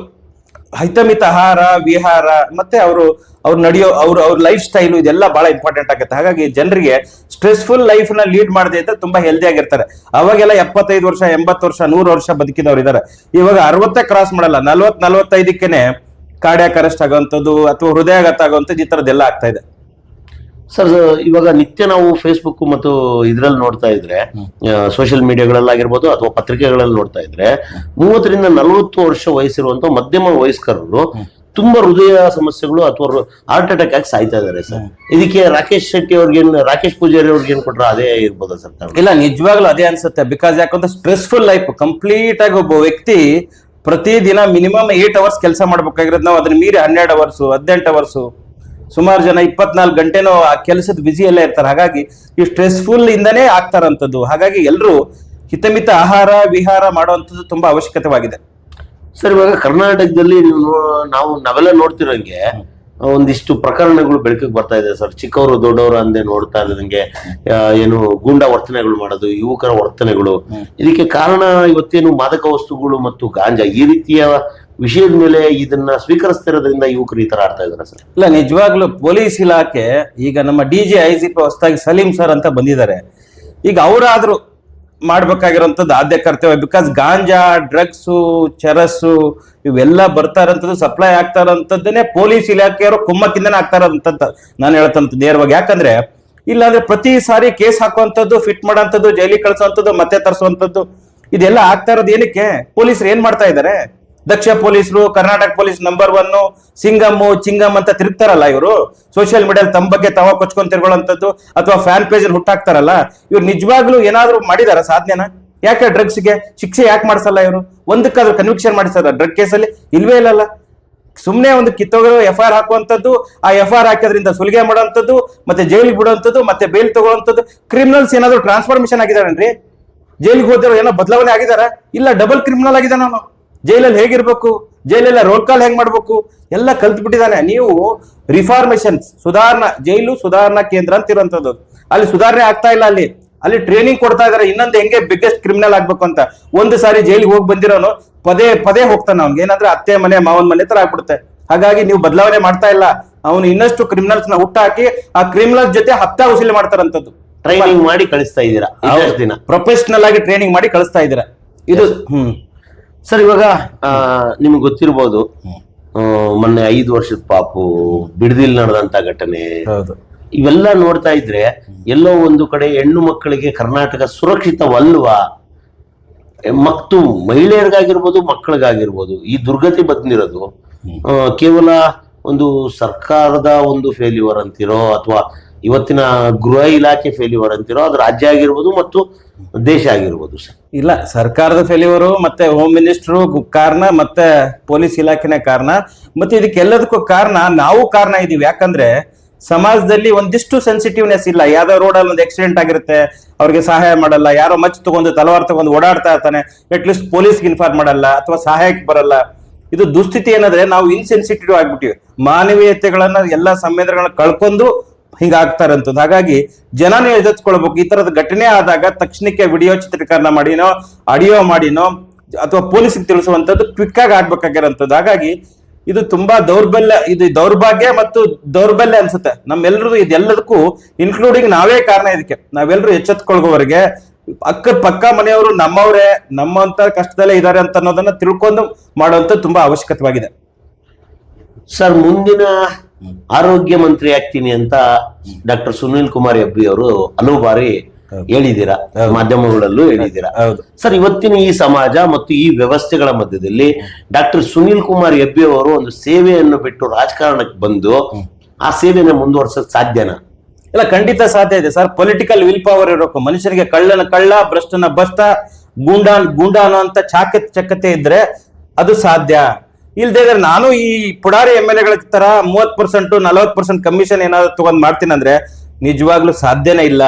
ಹಿತಮಿತ ಆಹಾರ ವಿಹಾರ ಮತ್ತೆ ಅವ್ರು ನಡೆಯೋ ಅವ್ರ ಲೈಫ್ ಸ್ಟೈಲು ಇದೆಲ್ಲ ಬಹಳ ಇಂಪಾರ್ಟೆಂಟ್ ಆಗುತ್ತೆ. ಹಾಗಾಗಿ ಜನರಿಗೆ ಸ್ಟ್ರೆಸ್ಫುಲ್ ಲೈಫ್ ನ ಲೀಡ್ ಮಾಡದೆ ಇದ್ರೆ ತುಂಬಾ ಹೆಲ್ದಿ ಆಗಿರ್ತಾರೆ. ಅವಾಗೆಲ್ಲ 75 ವರ್ಷ 80 ವರ್ಷ 100 ವರ್ಷ ಬದುಕಿದವ್ರು ಇದಾರೆ. ಇವಾಗ 60 ಕ್ರಾಸ್ ಮಾಡಲ್ಲ, 40-45ಕ್ಕೇನೆ ಕಾರ್ಡಿಯಾಕ್ ಅರೆಸ್ಟ್ ಆಗುವಂಥದ್ದು ಅಥವಾ ಹೃದಯಾಘಾತ ಆಗುವಂಥದ್ದು, ಈ ತರದ್ದೆಲ್ಲ ಆಗ್ತಾ ಇದೆ. ಸರ್, ಇವಾಗ ನಿತ್ಯ ನಾವು ಫೇಸ್ಬುಕ್ ಮತ್ತು ಇದ್ರಲ್ಲಿ ನೋಡ್ತಾ ಇದ್ರೆ, ಸೋಷಿಯಲ್ ಮೀಡಿಯಾಗಳಲ್ಲಾಗಿರ್ಬೋದು ಅಥವಾ ಪತ್ರಿಕೆಗಳಲ್ಲಿ ನೋಡ್ತಾ ಇದ್ರೆ, 30ರಿಂದ 40 ವರ್ಷ ವಯಸ್ಸಿರುವಂತ ಮಧ್ಯಮ ವಯಸ್ಕರರು ತುಂಬಾ ಹೃದಯ ಸಮಸ್ಯೆಗಳು ಅಥವಾ ಹಾರ್ಟ್ ಅಟ್ಯಾಕ್ ಆಗಿ ಸಾಯ್ತಾ ಇದಾರೆ ಸರ್. ಇದಕ್ಕೆ ರಾಕೇಶ್ ಶೆಟ್ಟಿ ರಾಕೇಶ್ ಪೂಜಾರಿ ಅವ್ರಿಗೆ ಏನ್ ಕೊಟ್ರ ಅದೇ ಇರ್ಬೋದಾ ಸರ್ಕಾರ? ಇಲ್ಲ, ನಿಜವಾಗ್ಲೂ ಅದೇ ಅನ್ಸುತ್ತೆ. ಬಿಕಾಸ್ ಯಾಕಂದ್ರೆ ಸ್ಟ್ರೆಸ್ಫುಲ್ ಲೈಫ್ ಕಂಪ್ಲೀಟ್ ಆಗಿ ಒಬ್ಬ ವ್ಯಕ್ತಿ ಪ್ರತಿದಿನ ಮಿನಿಮಮ್ 8 ಅವರ್ಸ್ ಕೆಲಸ ಮಾಡ್ಬೇಕಾಗಿರೋದು ನಾವು ಅದನ್ನ ಮೀರಿ 12 ಅವರ್ಸ್ 18 ಅವರ್ಸ್ ಸುಮಾರು ಜನ 24 ಗಂಟೆನೂ ಆ ಕೆಲಸದ ಬ್ಯುಸಿಯಲ್ಲೇ ಇರ್ತಾರೆ. ಹಾಗಾಗಿ ಈ ಸ್ಟ್ರೆಸ್ಫುಲ್ ಇಂದಾನೇ ಆಗ್ತಾರಂಥದ್ದು. ಹಾಗಾಗಿ ಎಲ್ಲರೂ ಹಿತಮಿತ ಆಹಾರ ವಿಹಾರ ಮಾಡುವಂಥದ್ದು ತುಂಬಾ ಅವಶ್ಯಕತೆವಾಗಿದೆ. ಸರ್, ಇವಾಗ ಕರ್ನಾಟಕದಲ್ಲಿ ನಾವೆಲ್ಲ ನೋಡ್ತಿರೋಂಗೆ ಒಂದಿಷ್ಟು ಪ್ರಕರಣಗಳು ಬೆಳಕಿಗೆ ಬರ್ತಾ ಇದೆ ಸರ್. ಚಿಕ್ಕವರು ದೊಡ್ಡವರು ಅಂದೆ ನೋಡ್ತಾ ಇರೋದಂಗೆ ಏನು ಗೂಂಡಾ ವರ್ತನೆಗಳು ಮಾಡೋದು, ಯುವಕರ ವರ್ತನೆಗಳು. ಇದಕ್ಕೆ ಕಾರಣ ಇವತ್ತೇನು ಮಾದಕ ವಸ್ತುಗಳು ಮತ್ತು ಗಾಂಜಾ ಈ ರೀತಿಯ ವಿಷಯದ ಮೇಲೆ ಇದನ್ನ ಸ್ವೀಕರಿಸ್ತಿರೋದ್ರಿಂದ ಯುವಕರು ಈ ತರ ಆಡ್ತಾ ಇದಾರೆ ಸರ್? ಇಲ್ಲ, ನಿಜವಾಗ್ಲೂ ಪೊಲೀಸ್ ಇಲಾಖೆ ಈಗ ನಮ್ಮ DG IGP ಹೊಸದಾಗಿ ಸಲೀಂ ಸರ್ ಅಂತ ಬಂದಿದ್ದಾರೆ. ಈಗ ಅವರಾದ್ರೂ ಮಾಡ್ಬೇಕಾಗಿರೋಂಥದ್ದು ಆದ್ಯ ಕರ್ತವ್ಯ. ಬಿಕಾಸ್ ಗಾಂಜಾ, ಡ್ರಗ್ಸು, ಚರಸ್ಸು ಇವೆಲ್ಲ ಬರ್ತಾ ಇರೋಂಥದ್ದು, ಸಪ್ಲೈ ಆಗ್ತಾ ಇರೋಂಥದ್ದನ್ನೇ ಪೊಲೀಸ್ ಇಲಾಖೆಯವರು ಕುಮ್ಮಕ್ಕಿಂದನೇ ಆಗ್ತಾ ಇರೋಂಥದ್ದು ನಾನು ಹೇಳ್ತಂತ ನೇರವಾಗಿ. ಯಾಕಂದ್ರೆ ಇಲ್ಲಾಂದ್ರೆ ಪ್ರತಿ ಸಾರಿ ಕೇಸ್ ಹಾಕುವಂಥದ್ದು, ಫಿಟ್ ಮಾಡೋಂಥದ್ದು, ಜೈಲಿಗೆ ಕಳಿಸುವಂಥದ್ದು, ಮತ್ತೆ ತರಿಸುವಂಥದ್ದು ಇದೆಲ್ಲ ಆಗ್ತಾ ಇರೋದು ಏನಕ್ಕೆ? ಪೊಲೀಸರು ಏನ್ ಮಾಡ್ತಾ ಇದ್ದಾರೆ? ದಕ್ಷ ಪೊಲೀಸರು, ಕರ್ನಾಟಕ ಪೊಲೀಸ್ ನಂಬರ್ 1, ಸಿಂಗಮ್ಮು ಚಿಂಗಮ್ ಅಂತ ತಿರುಗ್ತಾರಲ್ಲ ಇವರು. ಸೋಷಿಯಲ್ ಮೀಡಿಯಾದಲ್ಲಿ ತಮ್ಮ ಬಗ್ಗೆ ತಾವ ಕೊಚ್ಕೊಂಡ್ ತಿರ್ಗೊಳ್ಳೋಂಥದ್ದು ಅಥವಾ ಫ್ಯಾನ್ ಪೇಜ್ ಅಲ್ಲಿ ಹುಟ್ಟಾಕ್ತಾರಲ್ಲ, ಇವ್ರು ನಿಜವಾಗ್ಲೂ ಏನಾದ್ರು ಮಾಡಿದಾರ ಸಾಧನೆನ? ಯಾಕೆ ಡ್ರಗ್ಸ್ಗೆ ಶಿಕ್ಷೆ ಯಾಕೆ ಮಾಡಿಸಲ್ಲ ಇವರು? ಒಂದಕ್ಕಾದ್ರೂ ಕನ್ವಿಕ್ಷನ್ ಮಾಡಿಸಲ್ಲ ಡ್ರಗ್ ಕೇಸಲ್ಲಿ? ಇಲ್ವೇ ಇಲ್ಲಲ್ಲ. ಸುಮ್ನೆ ಒಂದು ಕಿತ್ತೋಗೋ FIR ಹಾಕುವಂಥದ್ದು, ಆ FIR ಹಾಕೋದ್ರಿಂದ ಸುಲಿಗೆ ಮಾಡುವಂಥದ್ದು, ಮತ್ತೆ ಜೈಲಿಗೆ ಬಿಡುವಂಥದ್ದು, ಮತ್ತೆ ಬೇಲ್ ತಗೊಳ್ಳುವಂಥದ್ದು. ಕ್ರಿಮಿನಲ್ಸ್ ಏನಾದ್ರು ಟ್ರಾನ್ಸ್ಫಾರ್ಮೇಶನ್ ಆಗಿದಾರೇನ್ರಿ? ಜೈಲಿಗೆ ಹೋದಿರೋ ಏನೋ ಬದಲಾವಣೆ ಆಗಿದಾರ? ಇಲ್ಲ, ಡಬಲ್ ಕ್ರಿಮಿನಲ್ ಆಗಿದ್ದಾನ ಅವನು. ಜೈಲಲ್ಲಿ ಹೇಗಿರ್ಬೇಕು, ಜೈಲೆಲ್ಲ ರೋಲ್ ಕಾಲ್ ಹೆಂಗ್ ಮಾಡ್ಬೇಕು ಎಲ್ಲ ಕಲ್ತ್ ಬಿಟ್ಟಿದ್ದಾನೆ. ನೀವು ರಿಫಾರ್ಮೇಶನ್ ಜೈಲು ಸುಧಾರಣಾ ಕೇಂದ್ರ ಅಂತ ಇರುವಂತದ್ದು, ಅಲ್ಲಿ ಸುಧಾರಣೆ ಆಗ್ತಾ ಇಲ್ಲ. ಅಲ್ಲಿ ಟ್ರೈನಿಂಗ್ ಕೊಡ್ತಾ ಇದಾರೆ ಇನ್ನೊಂದು ಹೆಂಗೆ ಬಿಗ್ಗೆಸ್ಟ್ ಕ್ರಿಮಿನಲ್ ಆಗ್ಬೇಕು ಅಂತ. ಒಂದು ಸಾರಿ ಜೈಲಿಗೆ ಹೋಗಿ ಬಂದಿರೋನು ಪದೇ ಹೋಗ್ತಾನೆ. ಅವ್ನಿಗೆ ಏನಂದ್ರೆ ಅತ್ತೆ ಮನೆ ಮಾವನ್ ಮನೆ ತರ ಆಗ್ಬಿಡುತ್ತೆ. ಹಾಗಾಗಿ ನೀವು ಬದಲಾವಣೆ ಮಾಡ್ತಾ ಇಲ್ಲ. ಅವನು ಇನ್ನಷ್ಟು ಕ್ರಿಮಿನಲ್ಸ್ ನ ಹುಟ್ಟಾಕಿ ಆ ಕ್ರಿಮಿನಲ್ಸ್ ಜೊತೆ ಹಪ್ತಾ ವಸೂಲಿ ಮಾಡ್ತಾರಂತದ್ದು. ಟ್ರೈನಿಂಗ್ ಮಾಡಿ ಕಳಿಸ್ತಾ ಇದ್ದೀರಾ, ದಿನ ಪ್ರೊಫೆಷನಲ್ ಆಗಿ ಟ್ರೈನಿಂಗ್ ಮಾಡಿ ಕಳಿಸ್ತಾ ಇದ್ದೀರಾ. ಇದು ಸರ್, ಇವಾಗ ನಿಮ್ಗೆ ಗೊತ್ತಿರ್ಬೋದು, ಮೊನ್ನೆ 5 ವರ್ಷದ ಪಾಪು ಬಿಡದಿಲ್ ನಡೆದಂತ ಘಟನೆ, ಇವೆಲ್ಲ ನೋಡ್ತಾ ಇದ್ರೆ ಎಲ್ಲೋ ಒಂದು ಕಡೆ ಹೆಣ್ಣು ಮಕ್ಕಳಿಗೆ ಕರ್ನಾಟಕ ಸುರಕ್ಷಿತವಲ್ವಾ? ಮತ್ತು ಮಹಿಳೆಯರಿಗಾಗಿರ್ಬೋದು, ಮಕ್ಕಳಿಗಾಗಿರ್ಬೋದು ಈ ದುರ್ಗತಿ ಬಂದಿರೋದು ಕೇವಲ ಒಂದು ಸರ್ಕಾರದ ಒಂದು ಫೇಲ್ಯೂರ್ ಅಂತಿರೋ ಅಥವಾ ಇವತ್ತಿನ ಗೃಹ ಇಲಾಖೆ ಫೇಲ್ಯೂರ್ ಅಂತಿರೋ, ಅದು ರಾಜ್ಯ ಆಗಿರ್ಬೋದು ಮತ್ತು ದೇಶ ಆಗಿರ್ಬೋದು ಸರ್? ಇಲ್ಲ, ಸರ್ಕಾರದ ಫೇಲ್ಯೂರು ಮತ್ತೆ ಹೋಮ್ ಮಿನಿಸ್ಟ್ರು ಕಾರಣ, ಮತ್ತೆ ಪೊಲೀಸ್ ಇಲಾಖೆನೇ ಕಾರಣ, ಮತ್ತೆ ಇದಕ್ಕೆಲ್ಲದಕ್ಕೂ ಕಾರಣ ನಾವು ಕಾರಣ ಇದೀವಿ. ಯಾಕಂದ್ರೆ ಸಮಾಜದಲ್ಲಿ ಒಂದಿಷ್ಟು ಸೆನ್ಸಿಟಿವ್ನೆಸ್ ಇಲ್ಲ. ಯಾವ್ದೋ ರೋಡಲ್ಲಿ ಒಂದು ಆಕ್ಸಿಡೆಂಟ್ ಆಗಿರುತ್ತೆ, ಅವ್ರಿಗೆ ಸಹಾಯ ಮಾಡಲ್ಲ. ಯಾರೋ ಮಚ್ ತಗೊಂಡು ತಲವಾರ್ ತಗೊಂಡು ಓಡಾಡ್ತಾ ಇರ್ತಾನೆ, ಅಟ್ಲೀಸ್ಟ್ ಪೊಲೀಸ್ಗೆ ಇನ್ಫಾರ್ಮ್ ಮಾಡಲ್ಲ ಅಥವಾ ಸಹಾಯಕ್ಕೆ ಬರಲ್ಲ. ಇದು ದುಸ್ಥಿತಿ ಏನಂದ್ರೆ ನಾವು ಇನ್ಸೆನ್ಸಿಟಿವ್ ಆಗ್ಬಿಟ್ಟಿವಿ. ಮಾನವೀಯತೆಗಳನ್ನ ಎಲ್ಲಾ ಸಂವೇದನೆಗಳನ್ನ ಕಳ್ಕೊಂಡು ಹಿಂಗಾಗ್ತಾರಂತದ್ದು. ಹಾಗಾಗಿ ಜನನೇ ಎದುರಿಸ್ಕೊಳ್ಬೇಕು. ಈ ತರದ ಘಟನೆ ಆದಾಗ ತಕ್ಷಣಕ್ಕೆ ವಿಡಿಯೋ ಚಿತ್ರೀಕರಣ ಮಾಡಿನೋ, ಆಡಿಯೋ ಮಾಡಿನೋ ಅಥವಾ ಪೊಲೀಸ್ಗೆ ತಿಳಿಸುವಂತದ್ದು ಕ್ವಿಕ್ ಆಗಿ ಆಗ್ಬೇಕಾಗಿರೋಂಥದ್ದು. ಹಾಗಾಗಿ ಇದು ತುಂಬಾ ದೌರ್ಭಾಗ್ಯ ಮತ್ತು ದೌರ್ಬಲ್ಯ ಅನ್ಸುತ್ತೆ ನಮ್ಮೆಲ್ಲರದು. ಇದೆಲ್ಲದಕ್ಕೂ ಇನ್ಕ್ಲೂಡಿಂಗ್ ನಾವೇ ಕಾರಣ. ಇದಕ್ಕೆ ನಾವೆಲ್ಲರೂ ಎಚ್ಚೆತ್ಕೊಳ್ಗೋವರೆಗೆ ಅಕ್ಕ ಪಕ್ಕ ಮನೆಯವರು ನಮ್ಮವರೇ, ನಮ್ಮಂತ ಕಷ್ಟದಲ್ಲೇ ಇದ್ದಾರೆ ಅಂತ ಅನ್ನೋದನ್ನ ತಿಳ್ಕೊಂಡು ಮಾಡುವಂತ ತುಂಬಾ ಅವಶ್ಯಕತೆವಾಗಿದೆ. ಸರ್, ಮುಂದಿನ ಆರೋಗ್ಯ ಮಂತ್ರಿ ಆಗ್ತೀನಿ ಅಂತ ಡಾಕ್ಟರ್ ಸುನೀಲ್ ಕುಮಾರ್ ಹೆಬ್ಬಿ ಅವರು ಹಲವು ಬಾರಿ ಹೇಳಿದ್ದೀರಾ, ಮಾಧ್ಯಮಗಳಲ್ಲೂ ಹೇಳಿದ್ದೀರಾ. ಸರ್, ಇವತ್ತಿನ ಈ ಸಮಾಜ ಮತ್ತು ಈ ವ್ಯವಸ್ಥೆಗಳ ಮಧ್ಯದಲ್ಲಿ ಡಾಕ್ಟರ್ ಸುನೀಲ್ ಕುಮಾರ್ ಹೆಬ್ಬಿ ಅವರು ಒಂದು ಸೇವೆಯನ್ನು ಬಿಟ್ಟು ರಾಜಕಾರಣಕ್ಕೆ ಬಂದು ಆ ಸೇವೆಯನ್ನು ಮುಂದುವರ್ಸಕ್ ಸಾಧ್ಯನಾ? ಇಲ್ಲ, ಖಂಡಿತ ಸಾಧ್ಯ ಇದೆ ಸರ್. ಪೊಲಿಟಿಕಲ್ ವಿಲ್ ಪವರ್ ಇರಬೇಕು ಮನುಷ್ಯನಿಗೆ. ಕಳ್ಳನ ಕಳ್ಳ, ಭ್ರಷ್ಟನ ಭ್ರಷ್ಟ, ಗೂಂಡ ಅನ್ನೋ ಚಕತೆ ಇದ್ರೆ ಅದು ಸಾಧ್ಯ. ಇಲ್ದೇ ಇದ್ರೆ ನಾನು ಈ ಪುಡಾರಿ MLA ತರ 30% 40% ಕಮಿಷನ್ ಏನಾದ್ರು ತಗೊಂಡ್ ಮಾಡ್ತೀನಿ ಅಂದ್ರೆ ನಿಜವಾಗ್ಲೂ ಸಾಧ್ಯನೇ ಇಲ್ಲ.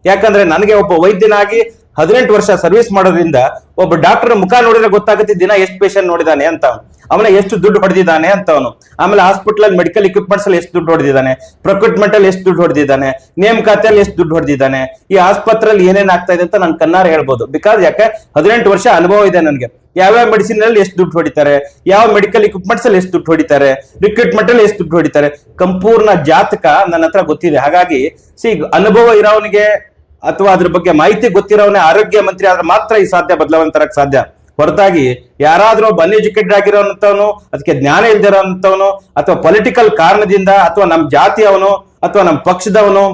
ಯಾಕಂದ್ರೆ ನನಗೆ ಒಬ್ಬ ವೈದ್ಯನಾಗಿ 18 ವರ್ಷ ಸರ್ವಿಸ್ ಮಾಡೋದ್ರಿಂದ ಒಬ್ಬ ಡಾಕ್ಟರ್ ಮುಖ ನೋಡಿದ್ರೆ ಗೊತ್ತಾಗುತ್ತೆ ದಿನ ಎಷ್ಟು ಪೇಷಂಟ್ ನೋಡಿದಾನೆ ಅಂತ, ಅವನ ಎಷ್ಟು ದುಡ್ಡು ಹೊಡೆದಿದ್ದಾನೆ ಅಂತ ಅವನು. ಆಮೇಲೆ ಹಾಸ್ಪಿಟಲ್ ಅಲ್ಲಿ ಮೆಡಿಕಲ್ ಇಕ್ವಿಪ್ಮೆಂಟ್ಸ್ ಅಲ್ಲಿ ಎಷ್ಟು ದುಡ್ಡು ಹೊಡೆದಿದ್ದಾನೆ, ಪ್ರೊಕ್ಯೂಟ್ಮೆಂಟ್ ಅಲ್ಲಿ ಎಷ್ಟು ದುಡ್ಡು ಹೊಡೆದಿದ್ದಾನೆ, ನೇಮಕಾತಿಯಲ್ಲಿ ಎಷ್ಟು ದುಡ್ಡು ಹೊಡೆದಿದ್ದಾನೆ, ಈ ಆಸ್ಪತ್ರೆಯಲ್ಲಿ ಏನೇನ್ ಆಗ್ತಾ ಇದೆ ಅಂತ ನಾನು ಕಣ್ಣಾರ ಹೇಳ್ಬೋದು. ಬಿಕಾಸ್ ಯಾಕೆ 18 ವರ್ಷ ಅನುಭವ ಇದೆ ನನಗೆ. ಯಾವ್ಯಾವ ಮೆಡಿಸಿನ್ ಅಲ್ಲಿ ಎಷ್ಟು ದುಡ್ಡು ಹೊಡಿತಾರೆ, ಯಾವ ಮೆಡಿಕಲ್ ಇಕ್ವಿಪ್ಮೆಂಟ್ಸ್ ಅಲ್ಲಿ ಎಷ್ಟು ದುಡ್ಡು ಹೊಡಿತಾರೆ, ರಿಕ್ರೂಟ್ಮೆಂಟ್ ಅಲ್ಲಿ ಎಷ್ಟು ದುಡ್ಡು ಹೊಡಿತಾರೆ, ಸಂಪೂರ್ಣ ಜಾತಕ ನನ್ನ ಹತ್ರ ಗೊತ್ತಿದೆ. ಹಾಗಾಗಿ ಅನುಭವ ಇರೋವನಿಗೆ ಅಥವಾ ಅದ್ರ ಬಗ್ಗೆ ಮಾಹಿತಿ ಗೊತ್ತಿರೋವನೇ ಆರೋಗ್ಯ ಮಂತ್ರಿ ಆದ್ರೆ ಮಾತ್ರ ಈ ಸಾಧ್ಯ ಬದಲಾವಣೆ ತರಕ್ ಸಾಧ್ಯ. ಹೊರತಾಗಿ ಯಾರಾದ್ರೂ ಒಬ್ಬ ಅನ್ಎಜುಕೇಟೆಡ್ ಆಗಿರೋಂಥವನು, ಅದಕ್ಕೆ ಜ್ಞಾನ ಇಲ್ದಿರೋಂಥವನು ಅಥವಾ ಪೊಲಿಟಿಕಲ್ ಕಾರಣದಿಂದ ಅಥವಾ ನಮ್ಮ ಜಾತಿಯವನು ಅಥವಾ ನಮ್ಮ ಪಕ್ಷದವನು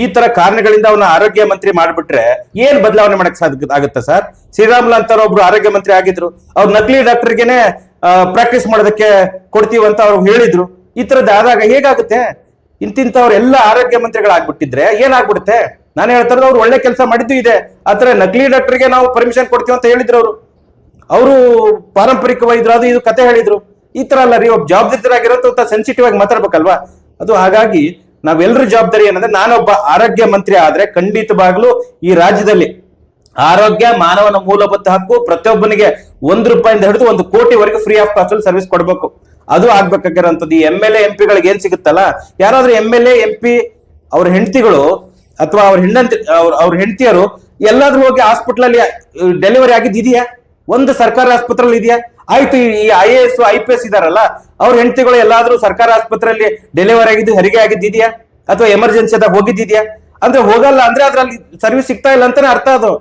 ಈ ತರ ಕಾರಣಗಳಿಂದ ಅವನ ಆರೋಗ್ಯ ಮಂತ್ರಿ ಮಾಡ್ಬಿಟ್ರೆ ಏನ್ ಬದಲಾವಣೆ ಮಾಡಕ್ ಸಾಧ್ಯ ಆಗುತ್ತೆ ಸರ್? ಶ್ರೀರಾಮುಲು ಅಂತ ಒಬ್ರು ಆರೋಗ್ಯ ಮಂತ್ರಿ ಆಗಿದ್ರು, ಅವ್ರು ನಕಲಿ ಡಾಕ್ಟರ್ಗೆನೆ ಪ್ರಾಕ್ಟೀಸ್ ಮಾಡೋದಕ್ಕೆ ಕೊಡ್ತೀವಿ ಅಂತ ಅವ್ರು ಹೇಳಿದ್ರು. ಈ ತರದ್ದು ಆದಾಗ ಹೇಗಾಗುತ್ತೆ? ಇಂತಿಂತವ್ರೆಲ್ಲ ಆರೋಗ್ಯ ಮಂತ್ರಿಗಳಾಗ್ಬಿಟ್ಟಿದ್ರೆ ಏನಾಗ್ಬಿಡುತ್ತೆ? ನಾನು ಹೇಳ್ತಾರ ಅವ್ರು ಒಳ್ಳೆ ಕೆಲಸ ಮಾಡಿದ್ದು ಇದೆ. ಆತರ ನಕಲಿ ಡಾಕ್ಟರ್ಗೆ ನಾವು ಪರ್ಮಿಷನ್ ಕೊಡ್ತೀವಿ ಅಂತ ಹೇಳಿದ್ರು ಅವರು ಪಾರಂಪರಿಕ ವೈದ್ಯರು ಅದು ಇದು ಕತೆ ಹೇಳಿದ್ರು. ಈ ತರ ಅಲ್ಲ ರೀ, ಒಬ್ಬ ಜವಾಬ್ದಾರಿಯಾಗಿರೋ ಸೆನ್ಸಿಟಿವ್ ಆಗಿ ಮಾತಾಡ್ಬೇಕಲ್ವಾ ಅದು. ಹಾಗಾಗಿ ನಾವೆಲ್ಲರ ಜವಾಬ್ದಾರಿ ಏನಂದ್ರೆ, ನಾನೊಬ್ಬ ಆರೋಗ್ಯ ಮಂತ್ರಿ ಆದ್ರೆ ಖಂಡಿತವಾಗ್ಲೂ ಈ ರಾಜ್ಯದಲ್ಲಿ ಆರೋಗ್ಯ ಮಾನವನ ಮೂಲಭೂತ ಹಕ್ಕು, ಪ್ರತಿಯೊಬ್ಬನಿಗೆ ₹1 ಹಿಡಿದು 1 ಕೋಟಿವರೆಗೂ ಫ್ರೀ ಆಫ್ ಕಾಸ್ಟ್ ಅಲ್ಲಿ ಸರ್ವಿಸ್ ಕೊಡ್ಬೇಕು. ಅದು ಆಗ್ಬೇಕಾಗಿರೋಂಥದ್ದು. ಈ MLA MP-ಗಳಿಗೆ ಏನ್ ಸಿಗುತ್ತಲ್ಲ, ಯಾರಾದ್ರೂ MLA MP ಅವ್ರ ಹೆಂಡತಿಗಳು ಅಥವಾ ಅವ್ರ ಹೆಂಡತಿಯರು ಎಲ್ಲಾದ್ರೂ ಹೋಗಿ ಹಾಸ್ಪಿಟಲ್ ಅಲ್ಲಿ ಡೆಲಿವರಿ ಆಗಿದ್ದಿದೆಯಾ? ಒಂದು ಸರ್ಕಾರಿ ಆಸ್ಪತ್ರೆಯಲ್ಲಿ ಇದೆಯಾ? ಆಯ್ತು, ಈ IAS IPS ಇದಾರಲ್ಲ ಅವ್ರ ಹೆಂಡತಿಗಳು ಎಲ್ಲಾದ್ರೂ ಸರ್ಕಾರಿ ಆಸ್ಪತ್ರೆಯಲ್ಲಿ ಡೆಲಿವರಿ ಆಗಿದ್ದು ಹೆರಿಗೆ ಆಗಿದ್ದಿದೆಯಾ? ಅಥವಾ ಎಮರ್ಜೆನ್ಸಿ ಅದಾಗ ಹೋಗಿದ್ದಿದ್ಯಾ? ಅಂದ್ರೆ ಹೋಗಲ್ಲ ಅಂದ್ರೆ ಅದ್ರಲ್ಲಿ ಸರ್ವಿಸ್ ಸಿಗ್ತಾ ಇಲ್ಲ ಅಂತಾನೆ ಅರ್ಥ. ಅದು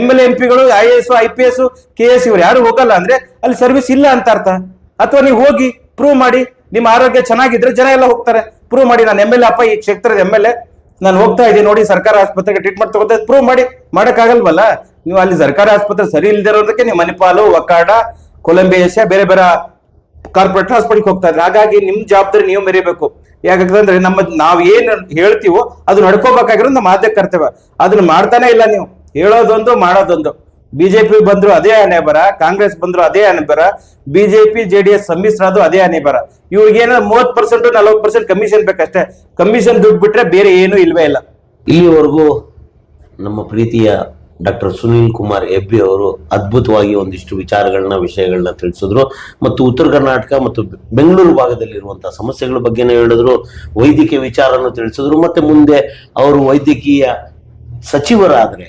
MLA MP-ಗಳು IAS IPS KS ಇವ್ರು ಯಾರು ಹೋಗಲ್ಲ ಅಂದ್ರೆ ಅಲ್ಲಿ ಸರ್ವಿಸ್ ಇಲ್ಲ ಅಂತ ಅರ್ಥ. ಅಥವಾ ನೀವು ಹೋಗಿ ಪ್ರೂವ್ ಮಾಡಿ, ನಿಮ್ಮ ಆರೋಗ್ಯ ಚೆನ್ನಾಗಿದ್ರೆ ಜನ ಎಲ್ಲ ಹೋಗ್ತಾರೆ. ಪ್ರೂವ್ ಮಾಡಿ, ನಾನು MLA ಅಪ್ಪ, ಈ ಕ್ಷೇತ್ರದ MLA, ನಾನು ಹೋಗ್ತಾ ಇದ್ದೀನಿ ನೋಡಿ ಸರ್ಕಾರಿ ಆಸ್ಪತ್ರೆಗೆ ಟ್ರೀಟ್ಮೆಂಟ್ ತಗೋತಾ, ಪ್ರೂವ್ ಮಾಡಿ. ಮಾಡಕ್ಕಾಗಲ್ವಲ್ಲ. ನೀವು ಅಲ್ಲಿ ಸರ್ಕಾರಿ ಆಸ್ಪತ್ರೆ ಸರಿ ಇಲ್ದಿರೋದಕ್ಕೆ ನೀವು ಮಣಿಪಾಲು, ವಕಾಡ, ಕೊಲಂಬಿಯಾ ಏಷ್ಯಾ ಬೇರೆ ಬೇರೆ ಕಾರ್ಪೊರೇಟ್ ಹಾಸ್ಪಿಟಲ್ಗೆ ಹೋಗ್ತಾ ಇದ್ರೆ. ಹಾಗಾಗಿ ನಿಮ್ ಜವಾಬ್ದಾರಿ ನೀವು ಮೆರಿಬೇಕು. ಯಾಕಂದ್ರೆ ನಾವ್ ಏನ್ ಹೇಳ್ತೀವೋ ಅದು ನಡ್ಕೋಬೇಕಾಗಿರೋದು ನಮ್ಮ ಆದ್ಯ ಕರ್ತವ್ಯ. ಅದನ್ನ ಮಾಡ್ತಾನೆ ಇಲ್ಲ ನೀವು. ಹೇಳೋದೊಂದು ಮಾಡೋದೊಂದು. ಬಿಜೆಪಿ ಬಂದ್ರು ಅದೇ ಹಣೆ ಬರ, ಕಾಂಗ್ರೆಸ್ ಬಂದ್ರು ಅದೇ ಹಣೆ ಬರ, ಬಿಜೆಪಿ JDS ಸಮ್ಮಿಶ್ರ ಅದು ಅದೇ ಹಣೆ ಬರ. ಇವ್ರಿಗೇನ 30% 40% ಕಮಿಷನ್ ಬೇಕಷ್ಟೇ. ಕಮಿಷನ್ ದುಡ್ಡು ಬಿಟ್ರೆ ಬೇರೆ ಏನು ಇಲ್ವೇ ಇಲ್ಲ. ಇಲ್ಲಿವರೆಗೂ ನಮ್ಮ ಪ್ರೀತಿಯ ಡಾಕ್ಟರ್ ಸುನೀಲ್ ಕುಮಾರ್ ಹೆಬ್ಬಿ ಅವರು ಅದ್ಭುತವಾಗಿ ಒಂದಿಷ್ಟು ವಿಷಯಗಳನ್ನ ತಿಳಿಸಿದ್ರು. ಮತ್ತು ಉತ್ತರ ಕರ್ನಾಟಕ ಮತ್ತು ಬೆಂಗಳೂರು ಭಾಗದಲ್ಲಿರುವಂತಹ ಸಮಸ್ಯೆಗಳ ಬಗ್ಗೆನೇ ಹೇಳಿದ್ರು. ವೈದ್ಯಕೀಯ ವಿಚಾರವನ್ನು ತಿಳಿಸಿದ್ರು. ಮತ್ತೆ ಮುಂದೆ ಅವರು ವೈದ್ಯಕೀಯ ಸಚಿವರಾದ್ರೆ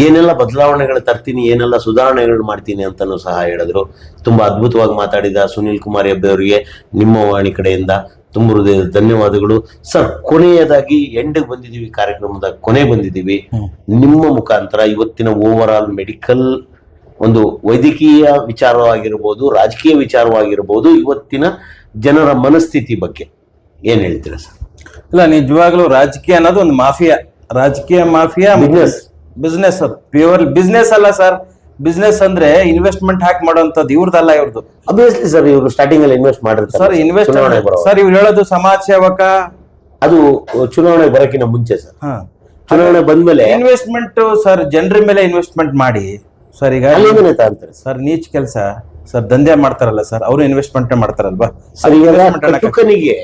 ಏನೆಲ್ಲ ಬದಲಾವಣೆಗಳು ತರ್ತೀನಿ, ಏನೆಲ್ಲ ಸುಧಾರಣೆಗಳು ಮಾಡ್ತೀನಿ ಅಂತಲೂ ಸಹ ಹೇಳಿದ್ರು. ತುಂಬಾ ಅದ್ಭುತವಾಗಿ ಮಾತಾಡಿದ ಸುನೀಲ್ ಕುಮಾರ್ ಹೆಬ್ಬಿ ಅವರಿಗೆ ನಿಮ್ಮ ವಾಣಿ ಕಡೆಯಿಂದ ತುಂಬ ಹೃದಯದ ಧನ್ಯವಾದಗಳು ಸರ್. ಕೊನೆಯದಾಗಿ ಎಂಡಿಗೆ ಬಂದಿದ್ದೀವಿ, ಕಾರ್ಯಕ್ರಮದ ಕೊನೆ ಬಂದಿದ್ದೀವಿ. ನಿಮ್ಮ ಮುಖಾಂತರ ಇವತ್ತಿನ ಓವರ್ ಆಲ್ ಮೆಡಿಕಲ್ ಒಂದು ವೈದ್ಯಕೀಯ ವಿಚಾರವಾಗಿರ್ಬೋದು, ರಾಜಕೀಯ ವಿಚಾರವಾಗಿರ್ಬೋದು, ಇವತ್ತಿನ ಜನರ ಮನಸ್ಥಿತಿ ಬಗ್ಗೆ ಏನ್ ಹೇಳ್ತೀರಾ ಸರ್? ಇಲ್ಲ, ನಿಜವಾಗ್ಲೂ ರಾಜಕೀಯ ಅನ್ನೋದು ಒಂದು ಮಾಫಿಯಾ. ರಾಜಕೀಯ ಮಾಫಿಯಾ ಬಿಸ್ನೆಸ್. ಅದು ಪ್ಯೂರ್ ಬಿಸ್ನೆಸ್ ಅಲ್ಲ ಸರ್. ಬಿಸ್ನೆಸ್ ಅಂದ್ರೆ ಇನ್ವೆಸ್ಟ್ಮೆಂಟ್ ಹಾಕಿ ಮಾಡುವಂತದ್ದು ಇವ್ರದಲ್ಲ, ಇವ್ರದ್ದು. ಅಬ್ವಿಯಸ್ಲಿ ಸರ್, ಇವರು ಸ್ಟಾರ್ಟಿಂಗ್ ಅಲ್ಲಿ ಇನ್ವೆಸ್ಟ್ ಮಾಡಿರ್ತಾರೆ ಸರ್. ಇನ್ವೆಸ್ಟ್ಮೆಂಟ್ ಸರ್, ಇವ್ರು ಹೇಳೋದು ಸಮಾಜ ಸೇವಕ. ಅದು ಚುನಾವಣೆ ಬರೋಕಿನ ಮುಂಚೆ ಸರ್. ಚುನಾವಣೆ ಬಂದ್ಮೇಲೆ ಇನ್ವೆಸ್ಟ್ಮೆಂಟ್ ಸರ್, ಜನರ ಮೇಲೆ ಇನ್ವೆಸ್ಟ್ಮೆಂಟ್ ಮಾಡಿ ಸರ್. ಈಗ ಸರ್ ನೀಚ್ ಕೆಲಸ ಸರ್, ದಂಧೆ ಮಾಡ್ತಾರಲ್ಲ ಸರ್, ಅವರು ಇನ್ವೆಸ್ಟ್ಮೆಂಟ್ ಮಾಡ್ತಾರಲ್ವಾ ಸರ್. ಕಟುಕನಿಗೆ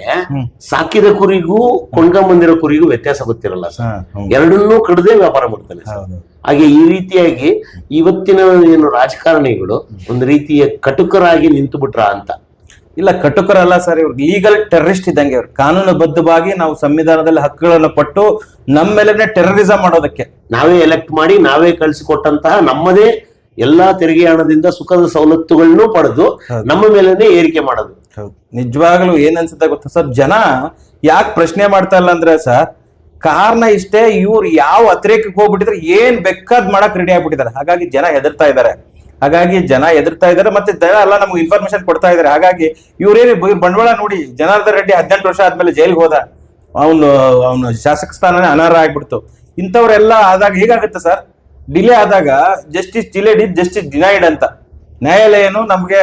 ಸಾಕಿದ ಕುರಿಗೂ ಕೊಂಡ್ಕೊಂಬಂದಿರೋ ಕುರಿಗೂ ವ್ಯತ್ಯಾಸ ಗೊತ್ತಿರಲ್ಲ ಸರ್. ಎರಡನ್ನೂ ಕಡದೇ ವ್ಯಾಪಾರ ಮಾಡ್ತಾನೆ ಸರ್. ಹಾಗೆ ಈ ರೀತಿಯಾಗಿ ಇವತ್ತಿನ ಏನು ರಾಜಕಾರಣಿಗಳು ಒಂದು ರೀತಿಯ ಕಟುಕರಾಗಿ ನಿಂತು ಬಿಟ್ರ ಅಂತ. ಇಲ್ಲ, ಕಟುಕರಲ್ಲ ಸರ್, ಇವ್ರು ಲೀಗಲ್ ಟೆರರಿಸ್ಟ್ ಇದ್ದಂಗೆ. ಇವ್ರು ಕಾನೂನುಬದ್ಧವಾಗಿ ನಾವು ಸಂವಿಧಾನದಲ್ಲಿ ಹಕ್ಕುಗಳನ್ನು ಕೊಟ್ಟು ನಮ್ಮ ಮೇಲೆ ಟೆರರಿಸಂ ಮಾಡೋದಕ್ಕೆ, ನಾವೇ ಎಲೆಕ್ಟ್ ಮಾಡಿ ನಾವೇ ಕಳಿಸಿಕೊಟ್ಟಂತಹ ನಮ್ಮದೇ ಎಲ್ಲಾ ತೆರಿಗೆ ಹಣದಿಂದ ಸುಖದ ಸವಲತ್ತುಗಳನ್ನು ಪಡೆದು ನಮ್ಮ ಮೇಲೇನೆ ಏರಿಕೆ ಮಾಡೋದು. ನಿಜವಾಗ್ಲೂ ಏನ್ ಅನ್ಸುತ್ತೆ ಗೊತ್ತಾ ಸರ್, ಜನ ಯಾಕೆ ಪ್ರಶ್ನೆ ಮಾಡ್ತಾ ಇಲ್ಲ ಅಂದ್ರೆ ಸರ್, ಕಾರಣ ಇಷ್ಟೇ, ಇವ್ರು ಯಾವ ಅತಿರೇಕಕ್ಕೆ ಹೋಗ್ಬಿಟ್ಟಿದ್ರೆ ಏನ್ ಬೇಕಾದ್ ಮಾಡಕ್ ರೆಡಿ ಆಗ್ಬಿಟ್ಟಿದ್ದಾರೆ. ಹಾಗಾಗಿ ಜನ ಹೆದರ್ತಾ ಇದ್ದಾರೆ. ಮತ್ತೆ ಜನ ಎಲ್ಲ ನಮ್ಗೆ ಇನ್ಫಾರ್ಮೇಶನ್ ಕೊಡ್ತಾ ಇದಾರೆ. ಹಾಗಾಗಿ ಇವ್ರೇನು ಬಂಡವಾಳ ನೋಡಿ, ಜನಾರ್ದನ್ ರೆಡ್ಡಿ 18 ವರ್ಷ ಆದ್ಮೇಲೆ ಜೈಲ್ಗೆ ಹೋದ. ಅವನು ಶಾಸಕ ಸ್ಥಾನನೇ ಅನರ್ಹ ಆಗ್ಬಿಡ್ತು. ಇಂಥವ್ರೆಲ್ಲ ಆದಾಗ ಹೇಗಾಗುತ್ತೆ ಸರ್, ಡಿಲೇ ಆದಾಗ justice delayed is justice denied ಅಂತ. ನ್ಯಾಯಾಲಯನು ನಮ್ಗೆ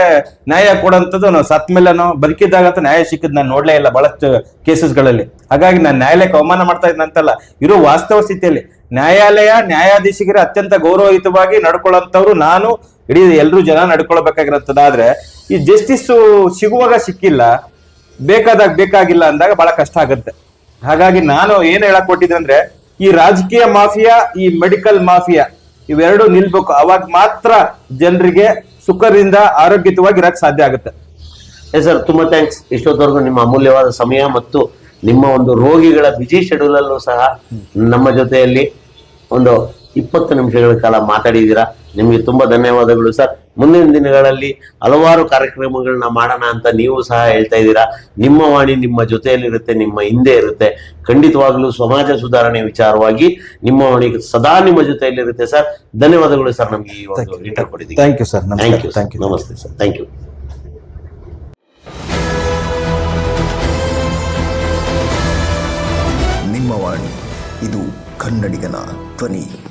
ನ್ಯಾಯ ಕೊಡೋಂಥದ್ದು ನಾವು ಸತ್ ಮೇಲೆನೋ ಬದುಕಿದ್ದಾಗ ಅಂತ ನ್ಯಾಯ ಸಿಕ್ಕಿದ್ ನಾನು ನೋಡ್ಲೇ ಇಲ್ಲ ಬಹಳಷ್ಟು ಕೇಸಸ್ಗಳಲ್ಲಿ. ಹಾಗಾಗಿ ನಾನು ನ್ಯಾಯಾಲಯಕ್ಕೆ ಅವಮಾನ ಮಾಡ್ತಾ ಇದ್ನಂತಲ್ಲ, ಇರೋ ವಾಸ್ತವ ಸ್ಥಿತಿಯಲ್ಲಿ ನ್ಯಾಯಾಲಯ ನ್ಯಾಯಾಧೀಶರಿಗೆ ಅತ್ಯಂತ ಗೌರವಯುತವಾಗಿ ನಡ್ಕೊಳ್ಳೋಂಥವ್ರು ನಾನು, ಇಡೀ ಎಲ್ರೂ ಜನ ನಡ್ಕೊಳ್ಬೇಕಾಗಿರತ್ತದಾದ್ರೆ ಈ ಜಸ್ಟಿಸ್ ಸಿಗುವಾಗ ಸಿಕ್ಕಿಲ್ಲ, ಬೇಕಾದಾಗ ಬೇಕಾಗಿಲ್ಲ ಅಂದಾಗ ಬಹಳ ಕಷ್ಟ ಆಗುತ್ತೆ. ಹಾಗಾಗಿ ನಾನು ಏನ್ ಹೇಳಕ್ ಕೊಟ್ಟಿದ್ದೆ ಅಂದ್ರೆ, ಈ ರಾಜಕೀಯ ಮಾಫಿಯಾ, ಈ ಮೆಡಿಕಲ್ ಮಾಫಿಯಾ ಇವೆರಡು ನಿಲ್ಬೇಕು. ಅವಾಗ ಮಾತ್ರ ಜನರಿಗೆ ಸುಖದಿಂದ ಆರೋಗ್ಯಯುತವಾಗಿ ಇರಕ್ ಸಾಧ್ಯ ಆಗುತ್ತೆ. ಸರ್, ತುಂಬಾ ಥ್ಯಾಂಕ್ಸ್. ಇಷ್ಟೊತ್ತವರೆಗೂ ನಿಮ್ಮ ಅಮೂಲ್ಯವಾದ ಸಮಯ ಮತ್ತು ನಿಮ್ಮ ಒಂದು ರೋಗಿಗಳ ಬಿಜಿ ಶೆಡ್ಯೂಲ್ ಅಲ್ಲೂ ಸಹ ನಮ್ಮ ಜೊತೆಯಲ್ಲಿ ಒಂದು 20 ನಿಮಿಷಗಳ ಕಾಲ ಮಾತಾಡಿದ್ದೀರಾ. ನಿಮಗೆ ತುಂಬಾ ಧನ್ಯವಾದಗಳು ಸರ್. ಮುಂದಿನ ದಿನಗಳಲ್ಲಿ ಹಲವಾರು ಕಾರ್ಯಕ್ರಮಗಳನ್ನ ಮಾಡೋಣ ಅಂತ ನೀವು ಸಹ ಹೇಳ್ತಾ ಇದ್ದೀರಾ. ನಿಮ್ಮ ವಾಣಿ ನಿಮ್ಮ ಜೊತೆಯಲ್ಲಿರುತ್ತೆ, ನಿಮ್ಮ ಹಿಂದೆ ಇರುತ್ತೆ. ಖಂಡಿತವಾಗ್ಲೂ ಸಮಾಜ ಸುಧಾರಣೆ ವಿಚಾರವಾಗಿ ನಿಮ್ಮ ವಾಣಿ ಸದಾ ನಿಮ್ಮ ಜೊತೆಯಲ್ಲಿರುತ್ತೆ ಸರ್. ಧನ್ಯವಾದಗಳು ಸರ್, ನಮ್ಗೆ ಈ ಒಂದು ಇಂಟರ್ವ್ಯೂ ಕೊಟ್ಟಿದ್ದೀವಿ. Thank you sir. Thank you. ನಮಸ್ತೆ ಸರ್. Thank you. ನಿಮ್ಮ ವಾಣಿ. ಇದು ಕನ್ನಡಿಗನ ಧ್ವನಿ.